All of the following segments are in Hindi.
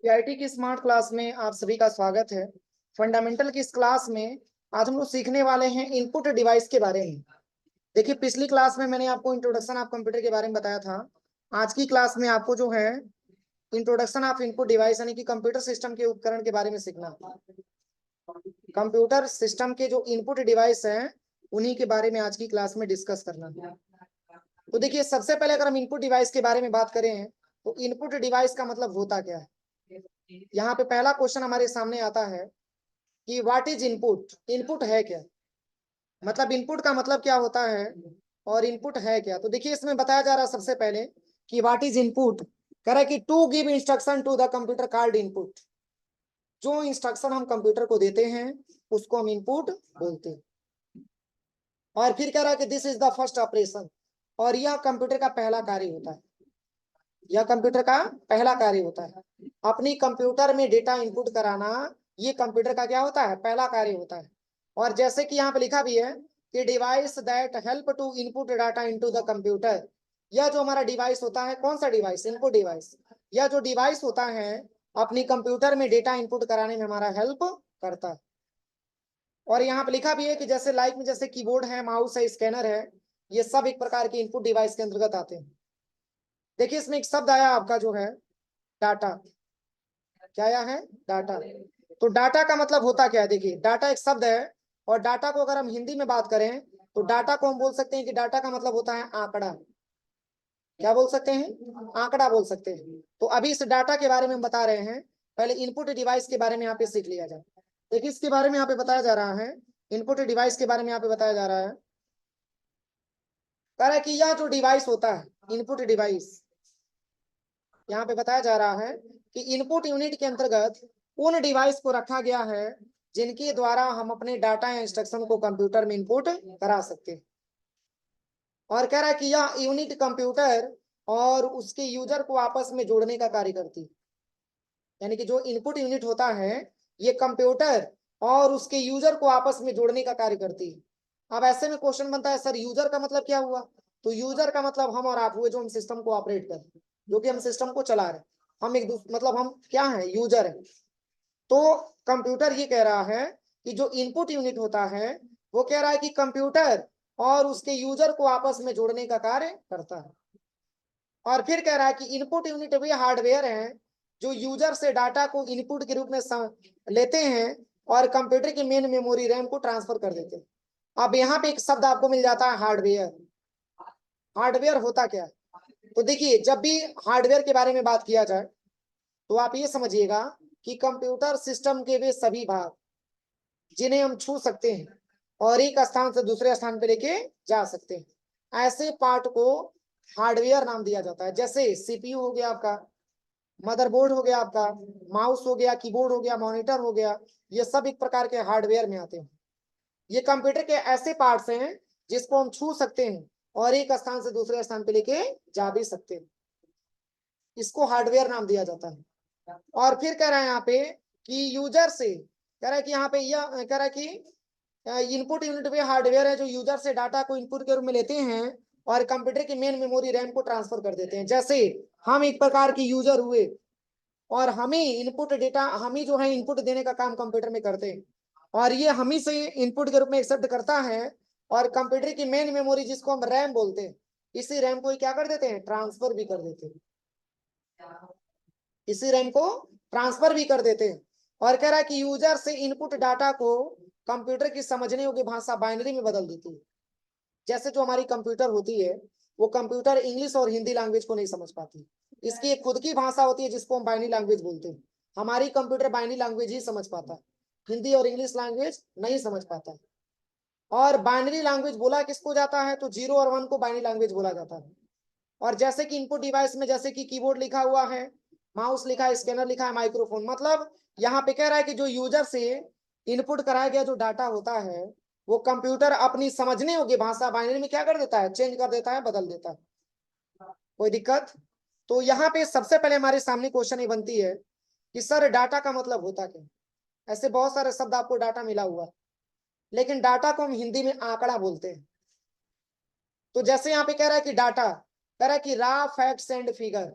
पीआईटी की स्मार्ट क्लास में आप सभी का स्वागत है। फंडामेंटल की इस क्लास में आज हम लोग सीखने वाले हैं इनपुट डिवाइस के बारे में। देखिए, पिछली क्लास में मैंने आपको इंट्रोडक्शन ऑफ कंप्यूटर के बारे में बताया था। आज की क्लास में आपको जो है इंट्रोडक्शन ऑफ इनपुट डिवाइस यानी कि कंप्यूटर सिस्टम के उपकरण के बारे में सीखना। कंप्यूटर सिस्टम के जो इनपुट डिवाइस हैं उन्हीं के बारे में आज की क्लास में डिस्कस करना। तो देखिए, सबसे पहले अगर हम इनपुट डिवाइस के बारे में बात करें तो इनपुट डिवाइस का मतलब होता क्या है। यहाँ पे पहला क्वेश्चन हमारे सामने आता है कि व्हाट इज इनपुट। इनपुट है क्या, मतलब इनपुट का मतलब क्या होता है और इनपुट है क्या। तो देखिए, इसमें बताया जा रहा है सबसे पहले कि व्हाट इज इनपुट। कह रहा है कि to give instruction to the computer called input. जो इंस्ट्रक्शन हम कंप्यूटर को देते हैं उसको हम इनपुट बोलते हैं। और फिर कह रहा है कि this is the first operation, और यह कंप्यूटर का पहला कार्य होता है। यह कंप्यूटर का पहला कार्य होता है। अपनी कंप्यूटर में डेटा इनपुट कराना ये कंप्यूटर का क्या होता है, पहला कार्य होता है। और जैसे कि यहाँ पे लिखा भी है कि device that help to input data into the computer. यह जो हमारा डिवाइस होता है, कौन सा डिवाइस, इनपुट डिवाइस। यह जो डिवाइस होता है अपनी कंप्यूटर में डेटा इनपुट कराने में हमारा हेल्प करता है। और यहाँ पे लिखा भी है कि जैसे लाइक में जैसे कीबोर्ड है, माउस है, स्कैनर है, ये सब एक प्रकार के इनपुट डिवाइस के अंतर्गत आते हैं। देखिए, इसमें एक शब्द आया आपका जो है डाटा। क्या आया है, डाटा। तो डाटा का मतलब होता क्या है। देखिए, डाटा एक शब्द है, और डाटा को अगर हम हिंदी में बात करें तो डाटा को हम बोल सकते हैं कि डाटा का मतलब होता है आंकड़ा। क्या बोल सकते हैं, आंकड़ा बोल सकते हैं। तो अभी इस डाटा के बारे में हम बता रहे हैं। पहले इनपुट डिवाइस के बारे में यहाँ पे सीख लिया जाए। देखिए, इसके बारे में यहाँ पे बताया जा रहा है, इनपुट डिवाइस के बारे में यहाँ पे बताया जा रहा है। कह रहा है कि यह जो डिवाइस होता है इनपुट डिवाइस, यहाँ पे बताया जा रहा है कि इनपुट यूनिट के अंतर्गत उन डिवाइस को रखा गया है जिनके द्वारा हम अपने डाटा या इंस्ट्रक्शन को कंप्यूटर में इनपुट करा सकते हैं। और कह रहा है कि यह यूनिट कंप्यूटर और उसके यूजर को आपस में जोड़ने का कार्य करती है। यानी कि जो इनपुट यूनिट होता है ये कंप्यूटर और उसके यूजर को आपस में जोड़ने का कार्य करती है। अब ऐसे में क्वेश्चन बनता है, सर यूजर का मतलब क्या हुआ। तो यूजर का मतलब हम और आप हुए, जो हम सिस्टम को ऑपरेट कर रहे हैं, जो कि हम सिस्टम को चला रहे हैं। हम एक दूसरे मतलब हम क्या है, यूजर है। तो कंप्यूटर ये कह रहा है कि जो इनपुट यूनिट होता है वो कह रहा है कि कंप्यूटर और उसके यूजर को आपस में जोड़ने का कार्य करता है। और फिर कह रहा है कि इनपुट यूनिट वे हार्डवेयर हैं जो यूजर से डाटा को इनपुट के रूप में लेते हैं और कंप्यूटर की मेन मेमोरी रैम को ट्रांसफर कर देते हैं। अब यहाँ पे एक शब्द आपको मिल जाता है, हार्डवेयर। हार्डवेयर होता क्या है। तो देखिए, जब भी हार्डवेयर के बारे में बात किया जाए तो आप ये समझिएगा कि कंप्यूटर सिस्टम के वे सभी भाग जिन्हें हम छू सकते हैं और एक स्थान से दूसरे स्थान पे लेके जा सकते हैं, ऐसे पार्ट को हार्डवेयर नाम दिया जाता है। जैसे सीपीयू हो गया आपका, मदरबोर्ड हो गया आपका, माउस हो गया, कीबोर्ड हो गया, मॉनिटर हो गया, ये सब एक प्रकार के हार्डवेयर में आते हैं। ये कंप्यूटर के ऐसे पार्ट्स हैं जिसको हम छू सकते हैं और एक स्थान से दूसरे स्थान पे लेके जा भी सकते हैं। इसको हार्डवेयर नाम दिया जाता है। और फिर कह रहा है यहाँ पे कि यूजर से, कह रहा है कि यहाँ पे यह कह रहा है कि इनपुट यूनिट भी हार्डवेयर है जो यूजर से डाटा को इनपुट के रूप में लेते हैं और कंप्यूटर की मेन मेमोरी रैम को ट्रांसफर कर देते हैं। जैसे हम एक प्रकार के यूजर हुए और हमें इनपुट डेटा, हम ही जो है इनपुट देने का काम कंप्यूटर में करते हैं, और ये हम ही से इनपुट के रूप में एक्सेप्ट करता है। और कंप्यूटर की मेन मेमोरी जिसको हम रैम बोलते हैं, इसी रैम को क्या कर देते हैं, ट्रांसफर भी कर देते हैं। इसी रैम को ट्रांसफर भी कर देते हैं। और कह रहा है कि यूजर से इनपुट डाटा को कंप्यूटर की समझने योग्य भाषा बाइनरी में बदल देती है। जैसे जो हमारी कंप्यूटर होती है वो कंप्यूटर इंग्लिश और हिंदी लैंग्वेज को नहीं समझ पाती, इसकी एक खुद की भाषा होती है जिसको हम बाइनरी लैंग्वेज बोलते हैं। हमारी कंप्यूटर बाइनरी लैंग्वेज ही समझ पाता है, हिंदी और इंग्लिश लैंग्वेज नहीं समझ पाता है। और बाइनरी लैंग्वेज बोला किसको जाता है, तो 0 और 1 को बाइनरी लैंग्वेज बोला जाता है। और जैसे कि इनपुट डिवाइस में जैसे कि कीबोर्ड लिखा हुआ है, माउस लिखा है, स्कैनर लिखा है, माइक्रोफोन, मतलब यहाँ पे कह रहा है कि जो यूजर से इनपुट कराया गया जो डाटा होता है वो कंप्यूटर अपनी समझने योग्य भाषा बाइनरी में क्या कर देता है, चेंज कर देता है, बदल देता है। कोई दिक्कत। तो यहाँ पे सबसे पहले हमारे सामने क्वेश्चन ये बनती है कि सर डाटा का मतलब होता क्या। ऐसे बहुत सारे शब्द आपको डाटा मिला हुआ, लेकिन डाटा को हम हिंदी में आंकड़ा बोलते हैं। तो जैसे यहाँ पे कह रहा है कि डाटा, कह रहा है कि रा फैक्ट्स एंड फिगर,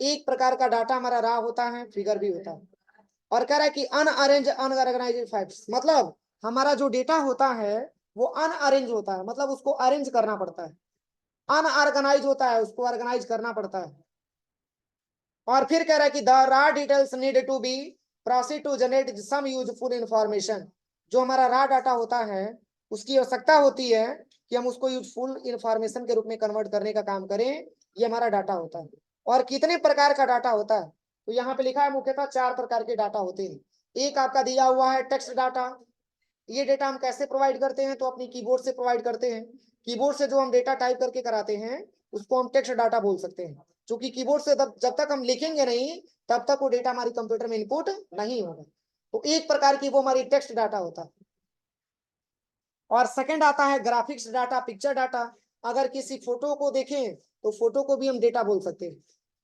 एक प्रकार का डाटा हमारा रा होता है, फिगर भी होता है। और कह रहा है कि अनअरेंज अनऑर्गेनाइज्ड फैक्ट्स, मतलब हमारा जो डेटा होता है वो अनअरेंज होता है, मतलब उसको अरेंज करना पड़ता है। अनऑर्गेनाइज होता है, उसको ऑर्गेनाइज करना पड़ता है। और फिर कह रहा है कि the raw details need to be proceed to generate some useful information. जो हमारा रा डाटा होता है उसकी आवश्यकता होती है कि हम उसको यूजफुल इंफॉर्मेशन के रूप में कन्वर्ट करने का काम करें, ये हमारा डाटा होता है। और कितने प्रकार का डाटा होता है, तो यहाँ पे लिखा है मुख्यतः 4 प्रकार के डाटा होते हैं। एक आपका दिया हुआ है टेक्स्ट डाटा। ये डेटा हम कैसे प्रोवाइड करते हैं, तो अपनी कीबोर्ड से प्रोवाइड करते हैं। कीबोर्ड से जो हम डेटा टाइप करके कराते हैं उसको हम टेक्स्ट डाटा बोल सकते हैं, क्योंकि कीबोर्ड से जब तक हम लिखेंगे नहीं तब तक वो डेटा हमारी कंप्यूटर में इनपुट नहीं होगा। तो एक प्रकार की वो हमारी टेक्स्ट डाटा होता है। और सेकंड आता है ग्राफिक्स डाटा, पिक्चर डाटा। अगर किसी फोटो को देखें तो फोटो को भी हम डेटा बोल सकते हैं,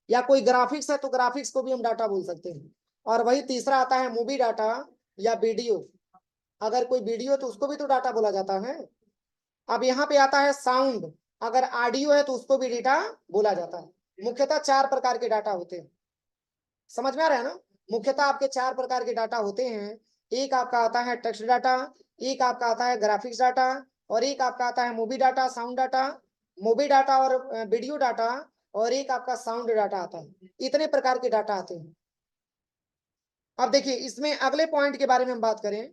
या कोई ग्राफिक्स है तो ग्राफिक्स को भी हम डाटा बोल सकते हैं। और वही तीसरा आता है मूवी डाटा या वीडियो। अगर कोई वीडियो तो उसको भी तो डाटा बोला जाता है। अब यहाँ पे आता है साउंड। अगर ऑडियो है तो उसको भी डेटा बोला जाता है। मुख्यतः 4 प्रकार के डाटा होते हैं। समझ में आ रहा है ना? मुख्यतः आपके 4 प्रकार के डाटा होते हैं। एक आपका आता है टेक्स्ट डाटा, एक आपका आता है ग्राफिक्स डाटा, और एक आपका आता है movie data, sound data, movie data और वीडियो डाटा, और एक आपका साउंड डाटा आता है। इतने प्रकार के डाटा आते हैं। अब देखिए इसमें अगले पॉइंट के बारे में हम बात करें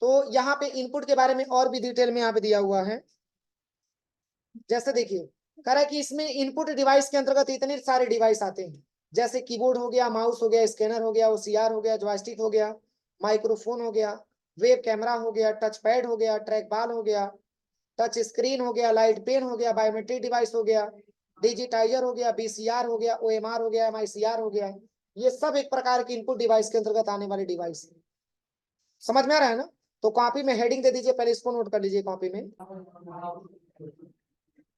तो यहाँ पे इनपुट के बारे में और भी डिटेल में यहाँ पे दिया हुआ है। जैसे देखिए कह रहा है कि इसमें इनपुट डिवाइस के अंतर्गत इतने सारे डिवाइस आते हैं, जैसे कीबोर्ड हो गया, माउस हो गया, स्कैनर हो गया, ओसीआर हो गया, जॉयस्टिक हो गया, माइक्रोफोन हो गया, वेब कैमरा हो गया, टच पैड हो गया, ट्रैक बॉल हो गया, टच स्क्रीन हो गया, लाइट पेन हो गया, बायोमेट्रिक डिवाइस हो गया, डिजिटाइजर हो गया, बीसीआर हो गया, ओएमआर हो गया, एमआईसीआर हो गया। ये सब एक प्रकार की इनपुट डिवाइस के अंतर्गत आने वाले डिवाइस है। समझ में आ रहा है ना? तो कॉपी में हेडिंग दे दीजिए, पहले इसको नोट कर लीजिए कॉपी में।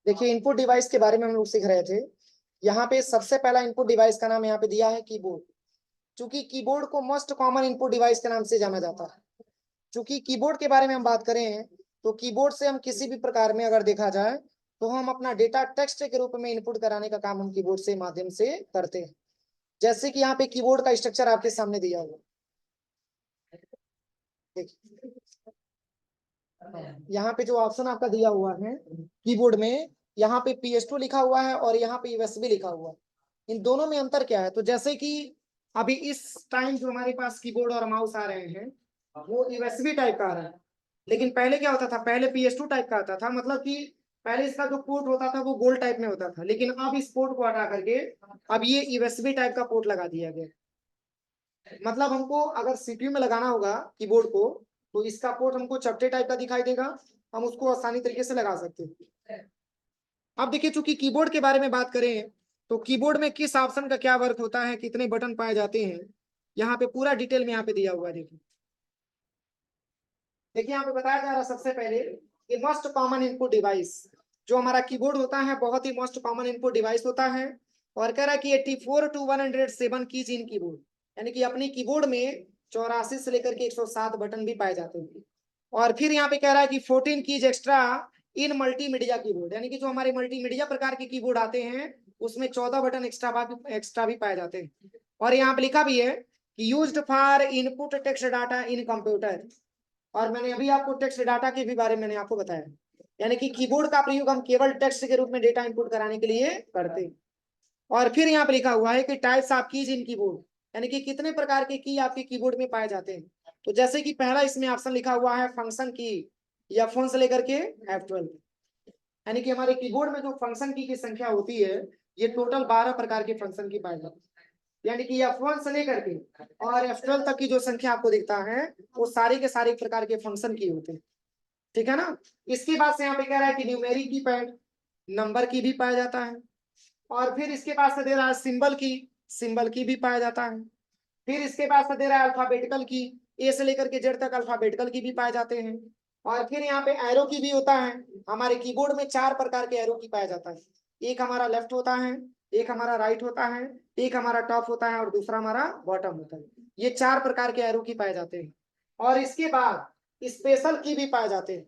देखिए इनपुट डिवाइस के बारे में हम लोग सीख रहे थे। यहाँ पे सबसे पहला इनपुट डिवाइस का नाम यहाँ पे दिया है कीबोर्ड। चूंकि कीबोर्ड को मोस्ट कॉमन इनपुट डिवाइस के नाम से जाना जाता है। चूंकि कीबोर्ड के बारे में हम बात करें तो कीबोर्ड से हम किसी भी प्रकार में अगर देखा जाए तो हम अपना डेटा टेक्स्ट के रूप में इनपुट कराने का काम हम कीबोर्ड से माध्यम से करते हैं। जैसे कि यहाँ पे कीबोर्ड का स्ट्रक्चर आपके सामने दिया हुआ, देखिए यहाँ पे जो ऑप्शन आपका दिया हुआ है कीबोर्ड में, यहाँ पे PS2 लिखा हुआ है और यहाँ पे USB लिखा हुआ है। इन दोनों में अंतर क्या है, तो जैसे कि अभी इस टाइम जो हमारे पास कीबोर्ड और माउस आ रहे हैं वो USB टाइप का आ रहा है। लेकिन पहले क्या होता था, पहले PS2 टाइप का आता था, मतलब कि पहले इसका जो पोर्ट होता था वो गोल टाइप में होता था, लेकिन अब इस पोर्ट को हटा करके अब ये USB टाइप का पोर्ट लगा दिया गया। मतलब हमको अगर CPU में लगाना होगा कीबोर्ड को तो इसका पोर्ट हमको चपटे टाइप का दिखाई देगा, हम उसको आसानी तरीके से लगा सकते हैं। अब देखिए चूंकि कीबोर्ड के बारे में बात करें तो कीबोर्ड में किस ऑप्शन का क्या वर्क होता है, कितने बटन पाए जाते हैं, यहाँ पे पूरा डिटेल में यहाँ पे दिया हुआ है। देखिए देखिए यहाँ पे बताया जा रहा है सबसे पहले कि मोस्ट कॉमन इनपुट डिवाइस। जो हमारा कीबोर्ड होता है बहुत ही मोस्ट कॉमन इनपुट डिवाइस होता है। और कह रहा है कि 84 to 107 कीज इन कीबोर्ड, यानी कि अपनी कीबोर्ड में 84 से लेकर के 107 बटन भी पाए जाते हैं। और फिर यहाँ पे कह रहा है कि 14 कीज एक्स्ट्रा इन मल्टीमीडिया कीबोर्ड, यानी कि जो हमारे मल्टीमीडिया प्रकार के कीबोर्ड आते हैं उसमें 14 बटन एक्स्ट्रा भी पाए जाते हैं। और यहाँ पे लिखा भी है कि used for input text data in computer. और मैंने अभी आपको टेक्स्ट डाटा के भी बारे में मैंने आपको बताया, यानी कि कीबोर्ड का प्रयोग हम केवल टेक्स्ट के रूप में डेटा इनपुट कराने के लिए करते हैं। और फिर यहाँ पे लिखा हुआ है कि types of keys in keyboard, यानी कि कितने प्रकार के की आपके कीबोर्ड में पाए जाते हैं। तो जैसे कि पहला इसमें ऑप्शन लिखा हुआ है फंक्शन की, या फोन से लेकर के F12, यानी कि हमारे कीबोर्ड में जो फंक्शन की संख्या होती है ये टोटल 12 प्रकार के फंक्शन की पाए जाती है। यानी कि F1 से लेकर के और F12 तक की जो संख्या आपको दिखता है वो सारे के सारे प्रकार के फंक्शन की होते हैं। ठीक है ना? इसके बाद से यहाँ पे कह रहा है कि न्यूमेरिक की पैड, नंबर की भी पाया जाता है। और फिर इसके पास से दे रहा है सिंबल की भी पाया जाता है। फिर इसके पास से दे रहा है अल्फाबेटिकल की, ए से लेकर के जेड तक अल्फाबेटिकल की भी पाए जाते हैं। और फिर यहाँ पे एरो की भी होता है। हमारे कीबोर्ड में 4 प्रकार के एरो की पाया जाता है। एक हमारा लेफ्ट होता है, एक हमारा राइट होता है, एक हमारा टॉप होता है और दूसरा हमारा बॉटम होता है। ये 4 प्रकार के एरो की पाए जाते हैं। और इसके बाद स्पेशल की भी पाए जाते हैं,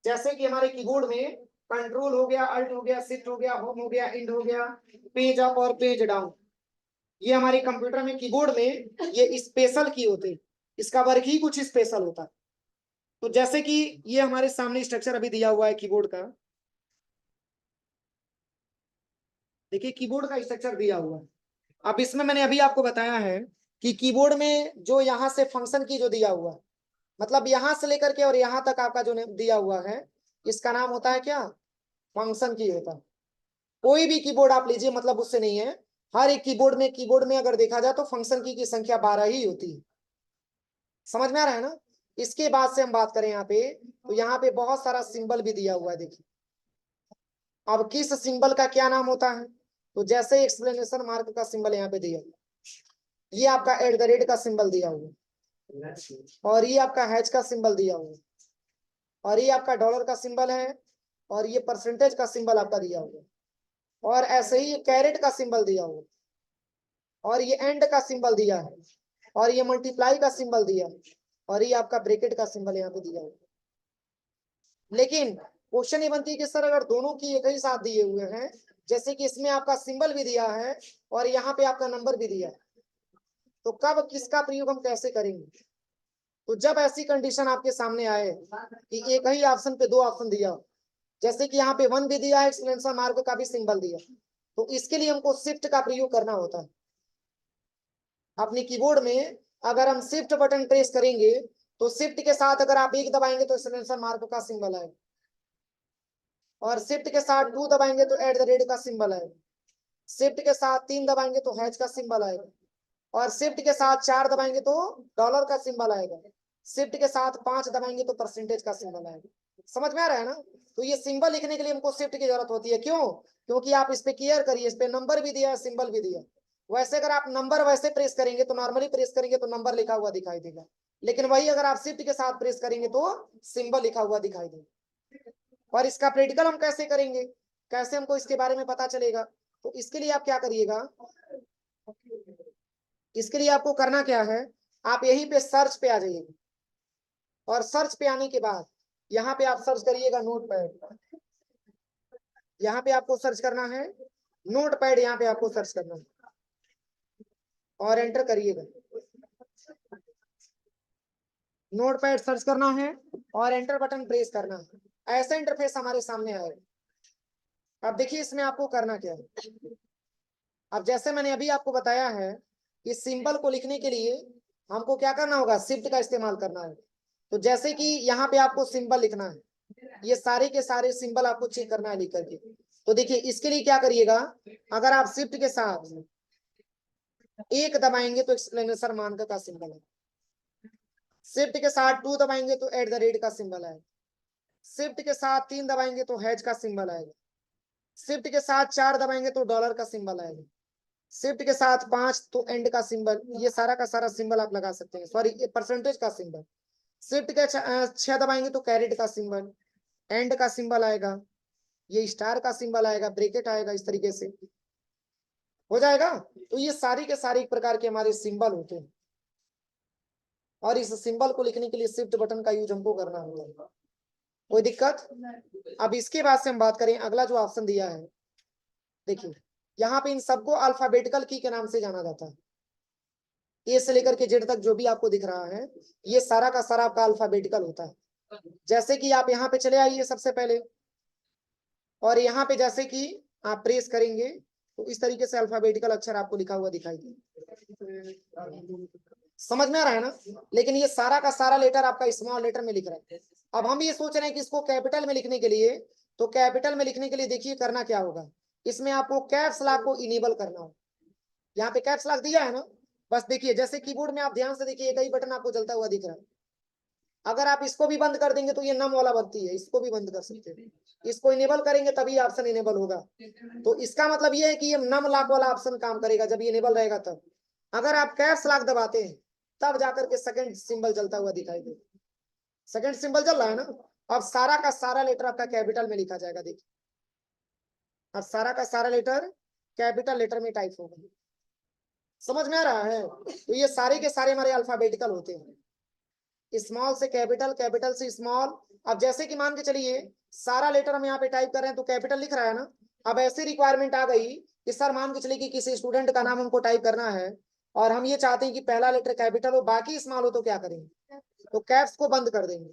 जैसे कि हमारे कीबोर्ड में कंट्रोल हो गया, अल्ट हो गया, शिफ्ट हो गया, होम हो गया, इंड हो गया, पेज अप और पेज डाउन, ये हमारे कंप्यूटर में कीबोर्ड में ये स्पेशल की होते हैं, इसका वर्क ही कुछ स्पेशल होता है। तो जैसे कि ये हमारे सामने स्ट्रक्चर अभी दिया हुआ है कीबोर्ड का, देखिए कीबोर्ड का स्ट्रक्चर दिया हुआ है। अब इसमें मैंने अभी आपको बताया है कि कीबोर्ड में जो यहाँ से फंक्शन की जो दिया हुआ है, मतलब यहाँ से लेकर के और यहाँ तक आपका जो दिया हुआ है, इसका नाम होता है क्या, फंक्शन की होता है। कोई भी कीबोर्ड आप लीजिए, मतलब उससे नहीं है, हर एक कीबोर्ड में अगर देखा जाए तो फंक्शन की संख्या 12 ही होती है। समझ में आ रहा है ना। इसके बाद से हम बात करें यहाँ पे, तो यहाँ पे बहुत सारा सिंबल भी दिया हुआ है, देखिए। अब किस सिंबल का क्या नाम होता है, तो जैसे एक्सप्लेनेशन मार्क का सिंबल यहाँ पे दिया, ये आपका एट द रेट का सिंबल दिया हुआ, और ये आपका हैच का सिंबल दिया हुआ, और ये आपका डॉलर का सिंबल है, और ये परसेंटेज का सिंबल आपका दिया हुआ, और ऐसे ही ये कैरेट का सिंबल दिया हुआ, और ये एंड का सिंबल दिया है, और ये मल्टीप्लाई का सिंबल दिया है, और ये आपका ब्रैकेट का सिंबल यहाँ पे दिया हुआ। लेकिन क्वेश्चन ये बनती है कि सर अगर दोनों की एक ही साथ दिए हुए हैं, जैसे कि इसमें आपका सिंबल भी दिया है और यहाँ पे आपका नंबर भी दिया है, तो कब किसका प्रयोग हम कैसे करेंगे। तो जब ऐसी कंडीशन आपके सामने आए कि एक ही ऑप्शन पे दो ऑप्शन दिया, जैसे कि यहाँ पे 1 भी दिया है, एक्सक्लेमेशन मार्क का भी सिंबल दिया, तो इसके लिए हमको शिफ्ट का प्रयोग करना होता है। अपने कीबोर्ड में अगर हम शिफ्ट बटन प्रेस करेंगे, तो शिफ्ट के साथ अगर आप 1 दबाएंगे तो एक्सक्लेमेशन मार्क का सिंबल आएगा, और शिफ्ट के साथ 2 दबाएंगे तो एट द रेट का सिंबल आएगा, शिफ्ट के साथ 3 दबाएंगे तो हैच का सिंबल आएगा, और शिफ्ट के साथ 4 दबाएंगे तो डॉलर का सिंबल आएगा, शिफ्ट के साथ 5 दबाएंगे तो परसेंटेज का सिंबल आएगा। समझ में आ रहा है ना। तो ये सिंबल लिखने के लिए हमको शिफ्ट की जरूरत होती है, क्यों, क्योंकि आप इस पे केयर करिए, इस पे नंबर भी दिया है, सिंबल भी दिया। वैसे अगर आप नंबर वैसे प्रेस करेंगे तो नॉर्मली प्रेस करेंगे तो नंबर लिखा हुआ दिखाई देगा, लेकिन वही अगर आप शिफ्ट के साथ प्रेस करेंगे तो सिंबल लिखा हुआ दिखाई देगा। और इसका प्रैक्टिकल हम कैसे करेंगे, कैसे हमको इसके बारे में पता चलेगा, तो इसके लिए आप क्या करिएगा, इसके लिए आपको करना क्या है, आप यहीं पे सर्च पे आ जाइएगा, और सर्च पे आने के बाद यहाँ पे आप सर्च करिएगा नोट पैड, यहाँ पे आपको सर्च करना है नोट पैड, यहाँ पे आपको सर्च करना है और एंटर करिएगा। नोट पैड सर्च करना है और एंटर बटन प्रेस करना है, ऐसा इंटरफेस हमारे सामने आएगा। अब देखिए इसमें आपको करना क्या है। अब जैसे मैंने अभी आपको बताया है कि सिंबल को लिखने के लिए हमको क्या करना होगा, शिफ्ट का इस्तेमाल करना है। तो जैसे कि यहाँ पे आपको सिंबल लिखना है, ये सारे के सारे सिंबल आपको चेक करना है लिख करके। तो देखिए इसके लिए क्या करिएगा, अगर आप शिफ्ट के साथ 1 दबाएंगे तो एक्सप्लेनेशन मार्क का सिंबल है, शिफ्ट के साथ 2 दबाएंगे तो एट द रेट का सिंबल आएगा, शिफ्ट के साथ 3 दबाएंगे तो हैच का सिंबल आएगा, शिफ्ट के साथ 4 दबाएंगे तो डॉलर का सिंबल आएगा, शिफ्ट के साथ 5 तो एंड का सिंबल, ये सारा का सारा सिंबल आप लगा सकते हैं, सॉरी ये परसेंटेज का सिंबल। शिफ्ट के 6 दबाएंगे तो कैरेट का सिंबल, एंड का सिंबल आएगा, ये स्टार का सिंबल आएगा, ब्रैकेट आएगा, इस तरीके से हो जाएगा। तो ये सारी के सारे एक प्रकार के हमारे सिंबल होते हैं, और इस सिंबल को लिखने के लिए शिफ्ट बटन का यूज हमको करना होता है। कोई दिक्कत। अब इसके बाद से हम बात करें, अगला जो ऑप्शन दिया है, देखिए यहाँ पे इन सबको अल्फाबेटिकल की के नाम से जाना जाता है। ए से लेकर के जेड तक जो भी आपको दिख रहा है, ये सारा का सारा आपका अल्फाबेटिकल होता है। जैसे कि आप यहाँ पे चले आइए सबसे पहले, और यहाँ पे जैसे कि आप प्रेस करेंगे तो इस तरीके से अल्फाबेटिकल अक्षर आपको लिखा हुआ दिखाई दे। समझ में आ रहा है ना। लेकिन ये सारा का सारा लेटर आपका स्मॉल लेटर में लिख रहा है। अब हम ये सोच रहे हैं कि इसको कैपिटल में लिखने के लिए, तो कैपिटल में लिखने के लिए देखिए करना क्या होगा, इसमें आपको कैप्स लॉक को इनेबल करना होगा। यहाँ पे कैप्स लॉक दिया है ना, बस देखिए जैसे कीबोर्ड में आप ध्यान से देखिए एक ही बटन आपको जलता हुआ दिख रहा है। अगर आप इसको भी बंद कर देंगे तो ये नम वाला बनती है, इसको भी बंद कर सकते हैं, इसको इनेबल करेंगे तभी ऑप्शन इनेबल होगा। तो इसका मतलब ये है कि ये नम लॉक वाला ऑप्शन काम करेगा जब ये इनेबल रहेगा तब। अगर आप कैप्स लॉक दबाते हैं तब जाकर के सेकंड सिंबल जलता हुआ दिखाई दे, सेकंड सिंबल जल रहा है ना। अब सारा का सारा लेटर आपका कैपिटल में लिखा जाएगा, देखिए अब सारा का सारा लेटर कैपिटल लेटर में टाइप होगा। समझ में आ रहा है। तो ये सारे के सारे हमारे अल्फाबेटिकल होते हैं, स्मॉल से कैपिटल, कैपिटल से स्मॉल। अब जैसे कि मान के चलिए सारा लेटर हम यहाँ पे टाइप कर रहे हैं तो कैपिटल लिख रहा है ना। अब ऐसी रिक्वायरमेंट आ गई कि सर मान के चलिए कि किसी स्टूडेंट का नाम हमको टाइप करना है और हम ये चाहते हैं कि पहला लेटर कैपिटल हो बाकी स्मॉल हो, तो क्या करेंगे? तो कैप्स को बंद कर देंगे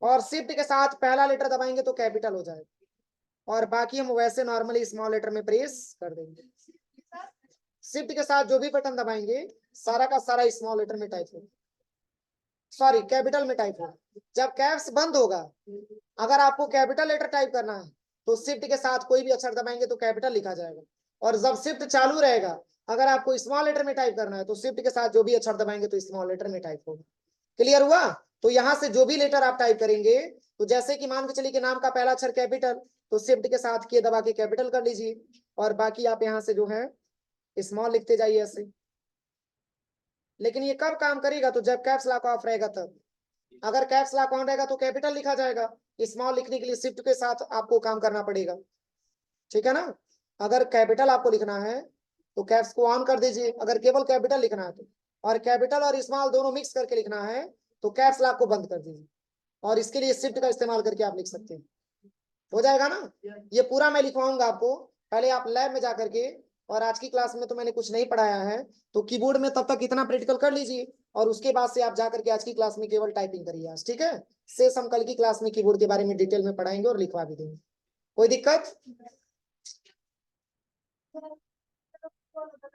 और शिफ्ट के साथ पहला लेटर दबाएंगे तो कैपिटल हो जाएगा और बाकी हम वैसे नॉर्मली स्मॉल लेटर में प्रेस कर देंगे। शिफ्ट के साथ जो भी बटन दबाएंगे सारा का सारा स्मॉल लेटर में टाइप होगा, सॉरी कैपिटल में टाइप होगा। जब कैप्स बंद होगा, अगर आपको कैपिटल लेटर टाइप करना है तो शिफ्ट के साथ कोई भी अक्षर दबाएंगे तो कैपिटल लिखा जाएगा, और जब शिफ्ट चालू रहेगा अगर आपको स्मॉल लेटर में टाइप करना है तो शिफ्ट के साथ जो भी अक्षर दबाएंगे तो स्मॉल लेटर में टाइप होगा। क्लियर हुआ? तो यहाँ से जो भी लेटर आप टाइप करेंगे, तो जैसे कि मान के चलिए कि नाम का पहला अक्षर कैपिटल, तो शिफ्ट के साथ के दबा के कैपिटल कर लीजिए और बाकी आप यहाँ से जो है स्मॉल लिखते जाइए ऐसे। लेकिन ये कब काम करेगा? तो जब कैप्स लॉक ऑफ रहेगा तब। अगर कैप्स लॉक ऑन रहेगा तो कैपिटल लिखा जाएगा, स्मॉल लिखने के लिए शिफ्ट के साथ आपको काम करना पड़ेगा, ठीक है ना? अगर कैपिटल आपको लिखना है तो कैप्स को ऑन कर दीजिए, अगर केवल कैपिटल लिखना है तो, और कैपिटल और स्मॉल दोनों मिक्स करके लिखना है तो कैप्स लॉक को बंद कर दीजिए और इसके लिए शिफ्ट का इस्तेमाल करके आप लिख सकते हैं। हो जाएगा ना? ये पूरा मैं लिखवाऊंगा आपको, पहले आप लैब में जाकर के, और आज की क्लास में तो मैंने कुछ नहीं पढ़ाया है, तो कीबोर्ड में तब तक इतना प्रैक्टिकल कर लीजिए और उसके बाद से आप जाकर के आज की क्लास में केवल टाइपिंग करिए आज, ठीक है? शेष हम कल की क्लास में कीबोर्ड के बारे में डिटेल में पढ़ाएंगे और लिखवा भी देंगे। कोई दिक्कत?